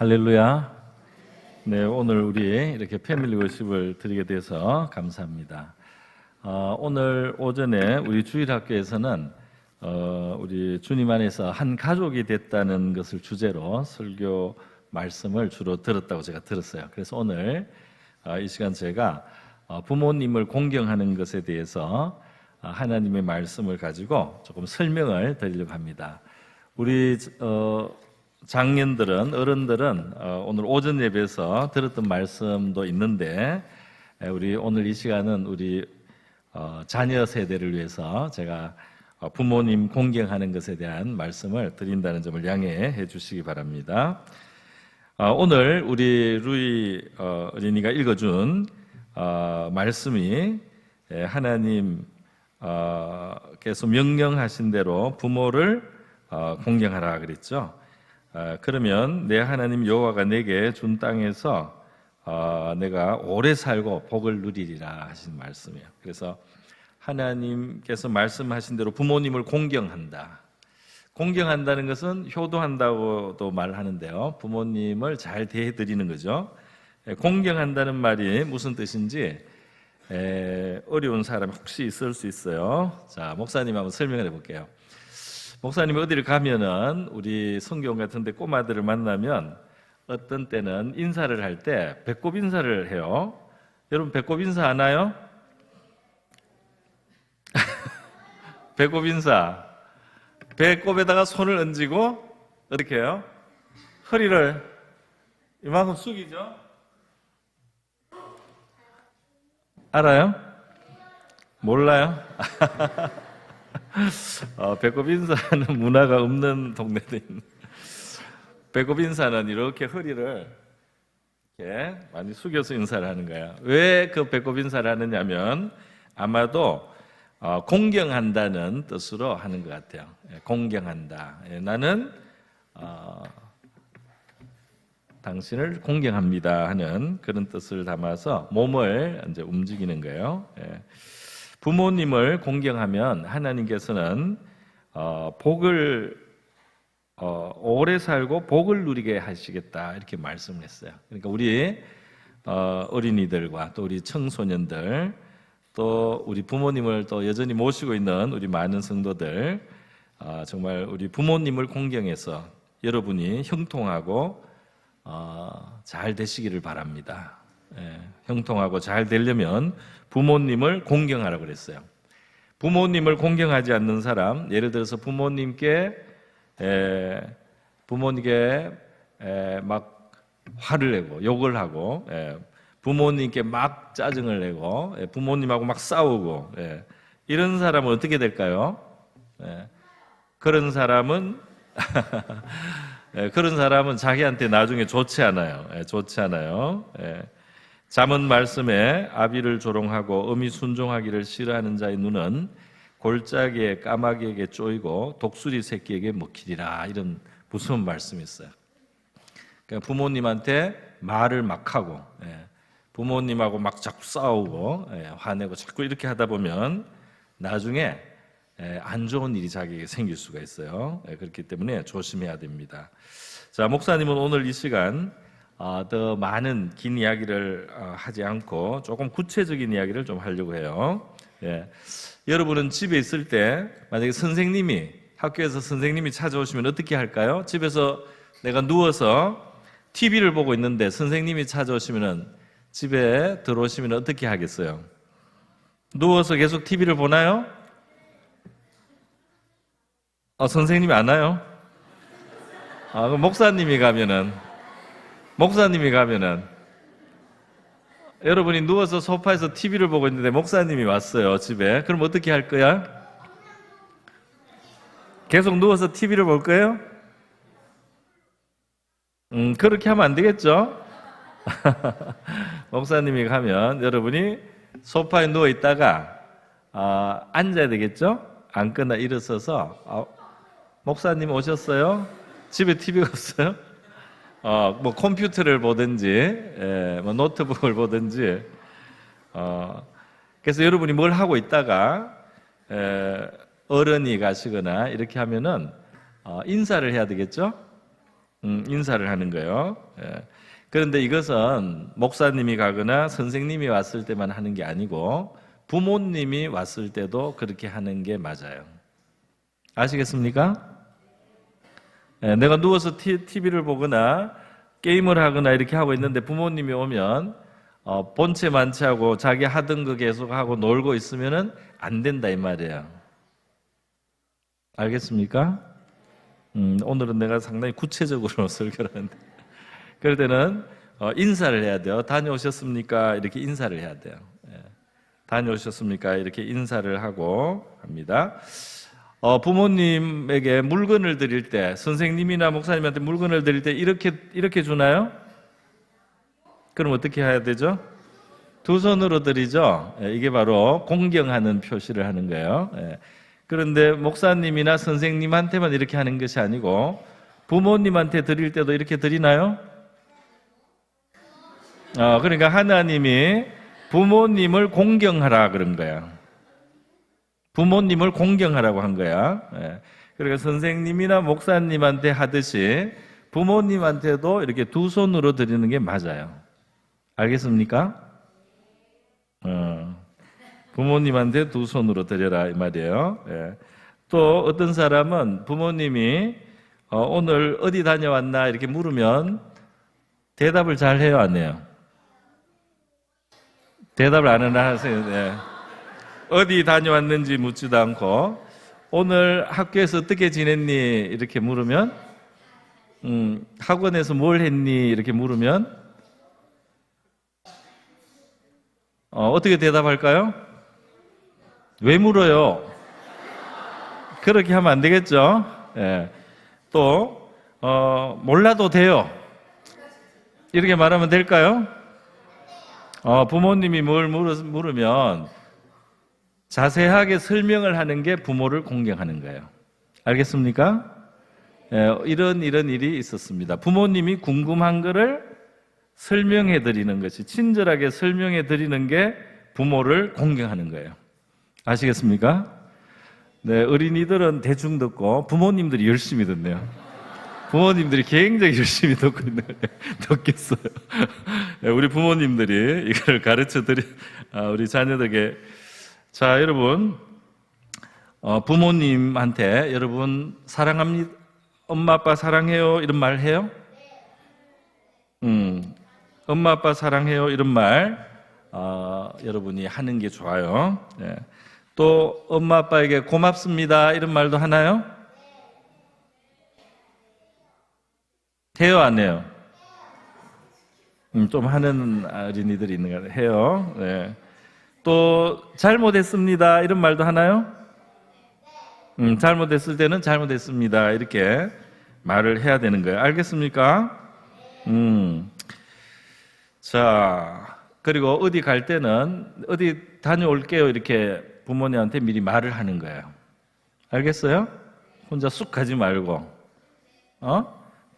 할렐루야. 네, 오늘 우리 이렇게 패밀리 워십을 드리게 돼서 감사합니다. 오늘 오전에 우리 주일학교에서는 우리 주님 안에서 한 가족이 됐다는 것을 주제로 설교 말씀을 주로 들었다고 제가 들었어요. 그래서 오늘 이 시간 제가 부모님을 공경하는 것에 대해서 하나님의 말씀을 가지고 조금 설명을 드리려고 합니다. 우리 장년들은, 어른들은 오늘 오전 예배에서 들었던 말씀도 있는데, 우리 오늘 이 시간은 우리 자녀 세대를 위해서 제가 부모님 공경하는 것에 대한 말씀을 드린다는 점을 양해해 주시기 바랍니다. 오늘 우리 루이 어린이가 읽어준 말씀이 하나님께서 명령하신 대로 부모를 공경하라 그랬죠. 그러면 내 하나님 여호와가 내게 준 땅에서 내가 오래 살고 복을 누리리라 하신 말씀이에요. 그래서 하나님께서 말씀하신 대로 부모님을 공경한다. 공경한다는 것은 효도한다고도 말하는데요. 부모님을 잘 대해드리는 거죠. 공경한다는 말이 무슨 뜻인지 어려운 사람이 혹시 있을 수 있어요. 자, 목사님 한번 설명을 해볼게요. 목사님이 어디를 가면은 우리 성경 같은 데 꼬마들을 만나면 어떤 때는 인사를 할 때 배꼽 인사를 해요. 여러분 배꼽 인사 아나요? 배꼽 인사. 배꼽에다가 손을 얹고 이렇게 해요. 허리를 이만큼 숙이죠. 알아요? 몰라요? 배꼽 인사는 문화가 없는 동네도 있는. 배꼽 인사는 이렇게 허리를 이렇게 많이 숙여서 인사를 하는 거야. 왜 그 배꼽 인사를 하느냐면 아마도 공경한다는 뜻으로 하는 것 같아요. 공경한다. 나는 당신을 공경합니다 하는 그런 뜻을 담아서 몸을 이제 움직이는 거예요. 부모님을 공경하면 하나님께서는 복을 오래 살고 복을 누리게 하시겠다 이렇게 말씀을 했어요. 그러니까 우리 어린이들과 또 우리 청소년들 또 우리 부모님을 또 여전히 모시고 있는 우리 많은 성도들 정말 우리 부모님을 공경해서 여러분이 형통하고 잘 되시기를 바랍니다. 형통하고 잘 되려면 부모님을 공경하라고 그랬어요. 부모님을 공경하지 않는 사람, 예를 들어서 부모님께 막 화를 내고 욕을 하고 부모님께 막 짜증을 내고 부모님하고 막 싸우고 이런 사람은 어떻게 될까요? 그런 사람은 그런 사람은 자기한테 나중에 좋지 않아요. 좋지 않아요. 잠언 말씀에 아비를 조롱하고 어미 순종하기를 싫어하는 자의 눈은 골짜기에 까마귀에게 쪼이고 독수리 새끼에게 먹히리라. 이런 무서운 말씀이 있어요. 그러니까 부모님한테 말을 막 하고 부모님하고 막 자꾸 싸우고 화내고 자꾸 이렇게 하다 보면 나중에 안 좋은 일이 자기에게 생길 수가 있어요. 그렇기 때문에 조심해야 됩니다. 자, 목사님은 오늘 이 시간 더 많은 긴 이야기를 하지 않고 조금 구체적인 이야기를 좀 하려고 해요. 여러분은 집에 있을 때 만약에 학교에서 선생님이 찾아오시면 어떻게 할까요? 집에서 내가 누워서 TV를 보고 있는데 선생님이 찾아오시면 집에 들어오시면 어떻게 하겠어요? 누워서 계속 TV를 보나요? 선생님이 안 와요? 그럼 목사님이 가면은 여러분이 누워서 소파에서 TV를 보고 있는데 목사님이 왔어요, 집에. 그럼 어떻게 할 거야? 계속 누워서 TV를 볼 거예요? 그렇게 하면 안 되겠죠? 목사님이 가면 여러분이 소파에 누워 있다가 앉아야 되겠죠? 앉거나 일어서서 목사님 오셨어요? 집에 TV가 없어요? 뭐 컴퓨터를 보든지 뭐 노트북을 보든지 그래서 여러분이 뭘 하고 있다가 어른이 가시거나 이렇게 하면은 인사를 해야 되겠죠? 인사를 하는 거예요. 예. 그런데 이것은 목사님이 가거나 선생님이 왔을 때만 하는 게 아니고 부모님이 왔을 때도 그렇게 하는 게 맞아요. 아시겠습니까? 예, 내가 누워서 TV를 보거나 게임을 하거나 이렇게 하고 있는데 부모님이 오면 본체 만취하고 자기 하던 거 계속하고 놀고 있으면은 안 된다 이 말이에요. 알겠습니까? 오늘은 내가 상당히 구체적으로 설교를 하는데 그럴 때는 인사를 해야 돼요. 다녀오셨습니까? 이렇게 인사를 해야 돼요. 예. 다녀오셨습니까? 이렇게 인사를 하고 합니다. 부모님에게 물건을 드릴 때, 선생님이나 목사님한테 물건을 드릴 때 이렇게 주나요? 그럼 어떻게 해야 되죠? 두 손으로 드리죠. 예, 이게 바로 공경하는 표시를 하는 거예요. 예. 그런데 목사님이나 선생님한테만 이렇게 하는 것이 아니고 부모님한테 드릴 때도 이렇게 드리나요? 그러니까 하나님이 부모님을 공경하라 그런 거야. 부모님을 공경하라고 한 거야. 예. 그러니까 선생님이나 목사님한테 하듯이 부모님한테도 이렇게 두 손으로 드리는 게 맞아요. 알겠습니까? 부모님한테 두 손으로 드려라 이 말이에요. 예. 또 어떤 사람은 부모님이 오늘 어디 다녀왔나 이렇게 물으면 대답을 잘 해요, 안 해요? 대답을 안 하나 하세요. 네. 어디 다녀왔는지 묻지도 않고 오늘 학교에서 어떻게 지냈니 이렇게 물으면 학원에서 뭘 했니 이렇게 물으면 어떻게 대답할까요? 왜 물어요? 그렇게 하면 안 되겠죠? 예. 또 몰라도 돼요. 이렇게 말하면 될까요? 부모님이 뭘 물으면 자세하게 설명을 하는 게 부모를 공경하는 거예요. 알겠습니까? 이런 일이 있었습니다. 부모님이 궁금한 거를 설명해 드리는 것이, 친절하게 설명해 드리는 게 부모를 공경하는 거예요. 아시겠습니까? 네, 어린이들은 대충 듣고 부모님들이 열심히 듣네요. 부모님들이 굉장히 열심히 듣겠어요. 우리 부모님들이 이걸 가르쳐 드리, 우리 자녀들에게. 자, 여러분, 부모님한테 여러분 사랑합니다, 엄마 아빠 사랑해요 이런 말 해요? 엄마 아빠 사랑해요 이런 말 여러분이 하는 게 좋아요. 네. 또 엄마 아빠에게 고맙습니다 이런 말도 하나요? 해요, 안 해요? 좀 하는 어린이들이 있는 거 해요. 네. 또 잘못했습니다 이런 말도 하나요? 잘못했을 때는 잘못했습니다 이렇게 말을 해야 되는 거예요. 알겠습니까? 자, 그리고 어디 갈 때는 어디 다녀올게요 이렇게 부모님한테 미리 말을 하는 거예요. 알겠어요? 혼자 쑥 가지 말고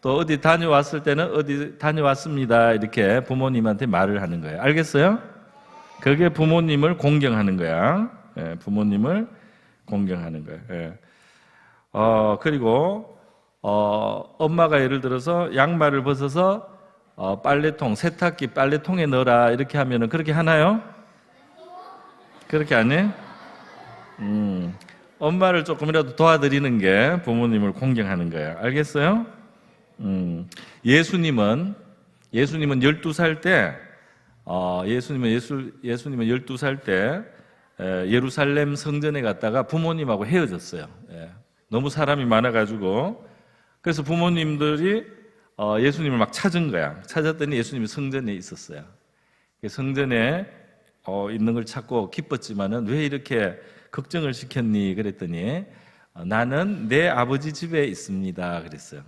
또 어디 다녀왔을 때는 어디 다녀왔습니다 이렇게 부모님한테 말을 하는 거예요. 알겠어요? 그게 부모님을 공경하는 거야. 예, 부모님을 공경하는 거예요. 예. 그리고 엄마가 예를 들어서 양말을 벗어서 빨래통, 세탁기 빨래통에 넣어라 이렇게 하면은 그렇게 하나요? 그렇게 안 해? 엄마를 조금이라도 도와드리는 게 부모님을 공경하는 거예요. 알겠어요? 예수님은 12살 때 예수님은 12살 때 예루살렘 성전에 갔다가 부모님하고 헤어졌어요. 예. 너무 사람이 많아가지고 그래서 부모님들이 예수님을 막 찾은 거야. 찾았더니 예수님이 성전에 있었어요. 성전에 있는 걸 찾고 기뻤지만은 왜 이렇게 걱정을 시켰니? 그랬더니 나는 내 아버지 집에 있습니다. 그랬어요.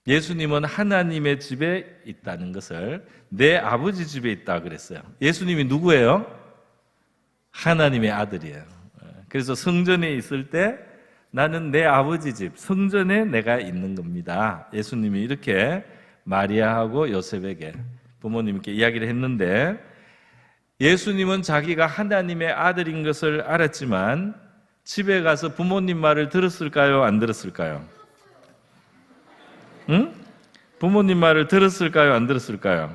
예수님은 하나님의 집에 있다는 것을 내 아버지 집에 있다 그랬어요. 예수님이 누구예요? 하나님의 아들이에요. 그래서 성전에 있을 때 나는 내 아버지 집, 성전에 내가 있는 겁니다. 예수님이 이렇게 마리아하고 요셉에게, 부모님께 이야기를 했는데 예수님은 자기가 하나님의 아들인 것을 알았지만 집에 가서 부모님 말을 들었을까요? 안 들었을까요? 응? 부모님 말을 들었을까요? 안 들었을까요?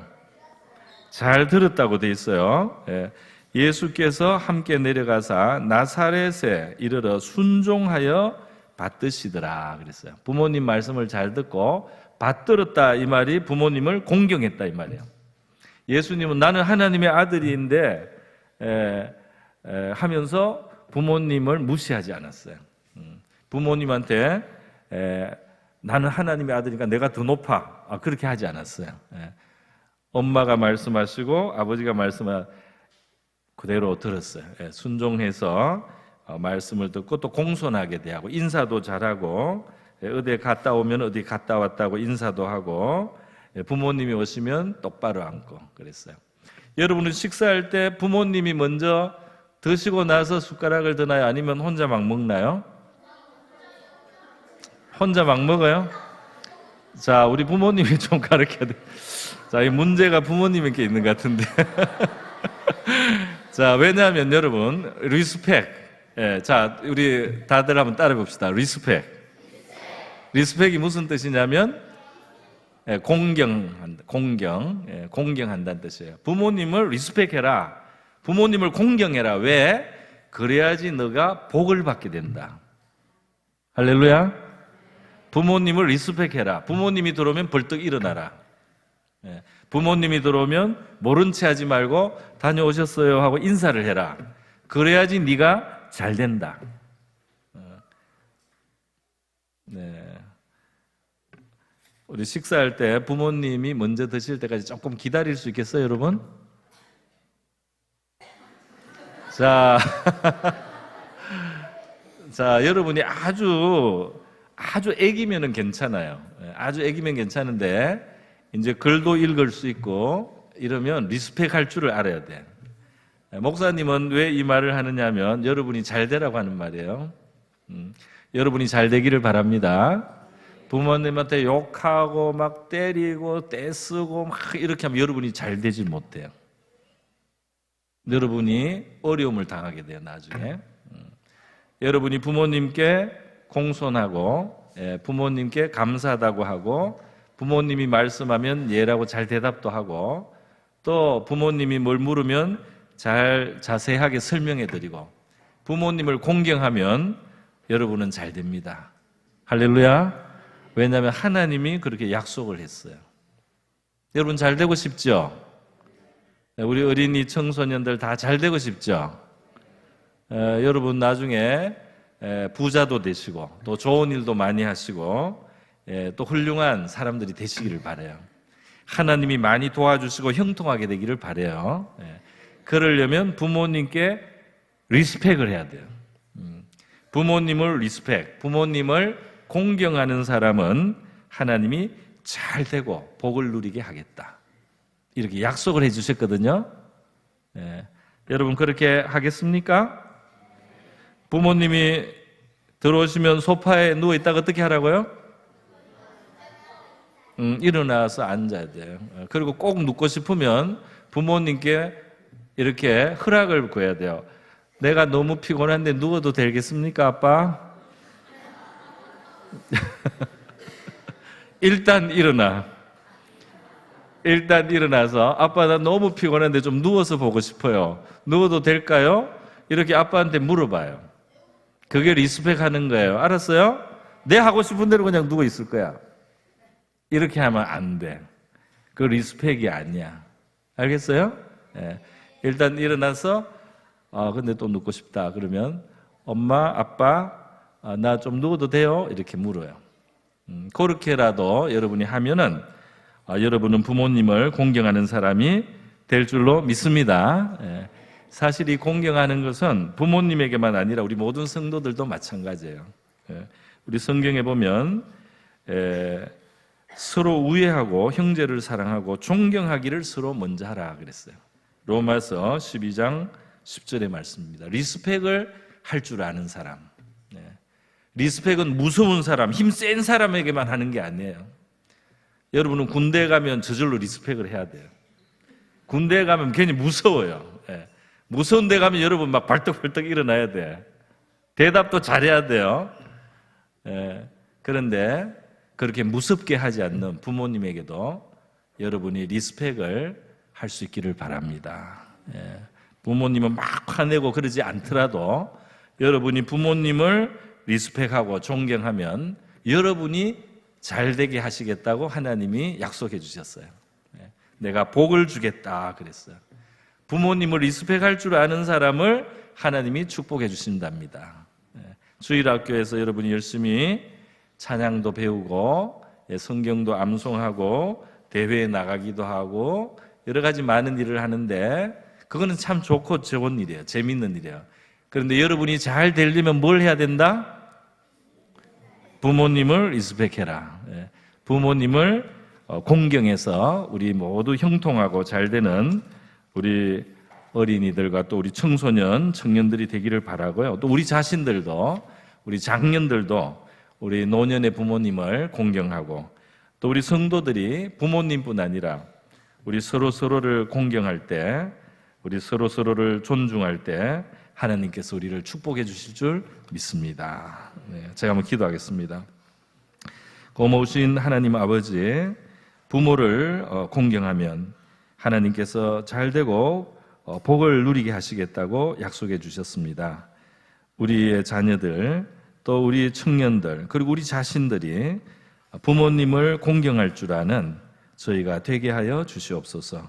잘 들었다고 돼 있어요. 예수께서 함께 내려가사 나사렛에 이르러 순종하여 받드시더라 그랬어요. 부모님 말씀을 잘 듣고 받들었다 이 말이 부모님을 공경했다 이 말이에요. 예수님은 나는 하나님의 아들인데 하면서 부모님을 무시하지 않았어요. 부모님한테 나는 하나님의 아들이니까 내가 더 높아 그렇게 하지 않았어요. 엄마가 말씀하시고 아버지가 말씀을 그대로 들었어요. 순종해서 말씀을 듣고 또 공손하게 대하고 인사도 잘하고 어디 갔다 오면 어디 갔다 왔다고 인사도 하고 부모님이 오시면 똑바로 앉고 그랬어요. 여러분은 식사할 때 부모님이 먼저 드시고 나서 숟가락을 드나요? 아니면 혼자 막 먹나요? 혼자 막 먹어요? 자, 우리 부모님이 좀 가르쳐야 돼. 자, 이 문제가 부모님에게 있는 것 같은데. 자, 왜냐하면 여러분, 리스펙. 자, 우리 다들 한번 따라해 봅시다. 리스펙. 리스펙이 무슨 뜻이냐면 공경한다는 뜻이에요. 부모님을 리스펙해라. 부모님을 공경해라. 왜? 그래야지 너가 복을 받게 된다. 할렐루야. 부모님을 리스펙해라. 부모님이 들어오면 벌떡 일어나라. 부모님이 들어오면 모른 체 하지 말고 다녀오셨어요 하고 인사를 해라. 그래야지 네가 잘 된다. 우리 식사할 때 부모님이 먼저 드실 때까지 조금 기다릴 수 있겠어요, 여러분? 자, 자, 여러분이 아주 애기면은 괜찮아요. 아주 애기면 괜찮은데 이제 글도 읽을 수 있고 이러면 리스펙 할 줄을 알아야 돼. 목사님은 왜 이 말을 하느냐면 여러분이 잘 되라고 하는 말이에요. 여러분이 잘 되기를 바랍니다. 부모님한테 욕하고 막 때리고 떼쓰고 막 이렇게 하면 여러분이 잘 되질 못해요. 여러분이 어려움을 당하게 돼요, 나중에. 여러분이 부모님께 공손하고 부모님께 감사하다고 하고 부모님이 말씀하면 예라고 잘 대답도 하고 또 부모님이 뭘 물으면 잘 자세하게 설명해 드리고 부모님을 공경하면 여러분은 잘 됩니다. 할렐루야. 왜냐하면 하나님이 그렇게 약속을 했어요. 여러분 잘 되고 싶죠? 우리 어린이 청소년들 다 잘 되고 싶죠? 여러분 나중에 부자도 되시고 또 좋은 일도 많이 하시고 또 훌륭한 사람들이 되시기를 바라요. 하나님이 많이 도와주시고 형통하게 되기를 바라요. 그러려면 부모님께 리스펙을 해야 돼요. 부모님을 리스펙, 부모님을 공경하는 사람은 하나님이 잘 되고 복을 누리게 하겠다. 이렇게 약속을 해주셨거든요. 여러분 그렇게 하겠습니까? 부모님이 들어오시면 소파에 누워있다가 어떻게 하라고요? 일어나서 앉아야 돼요. 그리고 꼭 눕고 싶으면 부모님께 이렇게 허락을 구해야 돼요. 내가 너무 피곤한데 누워도 되겠습니까, 아빠? 일단 일어나서 아빠 나 너무 피곤한데 좀 누워서 보고 싶어요. 누워도 될까요? 이렇게 아빠한테 물어봐요. 그게 리스펙하는 거예요. 알았어요? 내 하고 싶은 대로 그냥 누워 있을 거야. 이렇게 하면 안 돼. 그 리스펙이 아니야. 알겠어요? 일단 일어나서 근데 또 눕고 싶다 그러면 엄마, 아빠 나 좀 누워도 돼요? 이렇게 물어요. 그렇게라도 여러분이 하면은 여러분은 부모님을 공경하는 사람이 될 줄로 믿습니다. 사실 이 공경하는 것은 부모님에게만 아니라 우리 모든 성도들도 마찬가지예요. 우리 성경에 보면 서로 우애하고 형제를 사랑하고 존경하기를 서로 먼저 하라 그랬어요. 로마서 12장 10절의 말씀입니다. 리스펙을 할 줄 아는 사람. 리스펙은 무서운 사람, 힘센 사람에게만 하는 게 아니에요. 여러분은 군대에 가면 저절로 리스펙을 해야 돼요. 군대에 가면 괜히 무서워요. 무서운 데 가면 여러분 막 발떡발떡 일어나야 돼. 대답도 잘해야 돼요. 그런데 그렇게 무섭게 하지 않는 부모님에게도 여러분이 리스펙을 할 수 있기를 바랍니다. 부모님은 막 화내고 그러지 않더라도 여러분이 부모님을 리스펙하고 존경하면 여러분이 잘 되게 하시겠다고 하나님이 약속해 주셨어요. 내가 복을 주겠다 그랬어요. 부모님을 리스펙할 줄 아는 사람을 하나님이 축복해 주신답니다. 주일학교에서 여러분이 열심히 찬양도 배우고 성경도 암송하고 대회에 나가기도 하고 여러 가지 많은 일을 하는데 그거는 참 좋고 좋은 일이에요. 재밌는 일이에요. 그런데 여러분이 잘 되려면 뭘 해야 된다? 부모님을 리스펙해라. 부모님을 공경해서 우리 모두 형통하고 잘 되는 우리 어린이들과 또 우리 청소년, 청년들이 되기를 바라고요. 또 우리 자신들도, 우리 장년들도 우리 노년의 부모님을 공경하고 또 우리 성도들이 부모님뿐 아니라 우리 서로를 공경할 때, 우리 서로를 존중할 때 하나님께서 우리를 축복해 주실 줄 믿습니다. 제가 한번 기도하겠습니다. 고마우신 하나님 아버지, 부모를 공경하면 하나님께서 잘되고 복을 누리게 하시겠다고 약속해 주셨습니다. 우리의 자녀들, 또 우리 청년들, 그리고 우리 자신들이 부모님을 공경할 줄 아는 저희가 되게 하여 주시옵소서.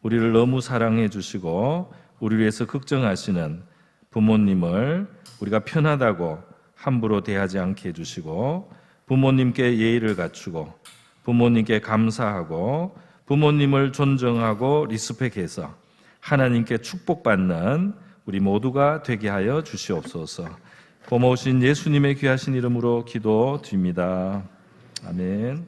우리를 너무 사랑해 주시고 우리를 위해서 걱정하시는 부모님을 우리가 편하다고 함부로 대하지 않게 해주시고 부모님께 예의를 갖추고 부모님께 감사하고 부모님을 존경하고 리스펙해서 하나님께 축복받는 우리 모두가 되게 하여 주시옵소서. 고마우신 예수님의 귀하신 이름으로 기도드립니다. 아멘.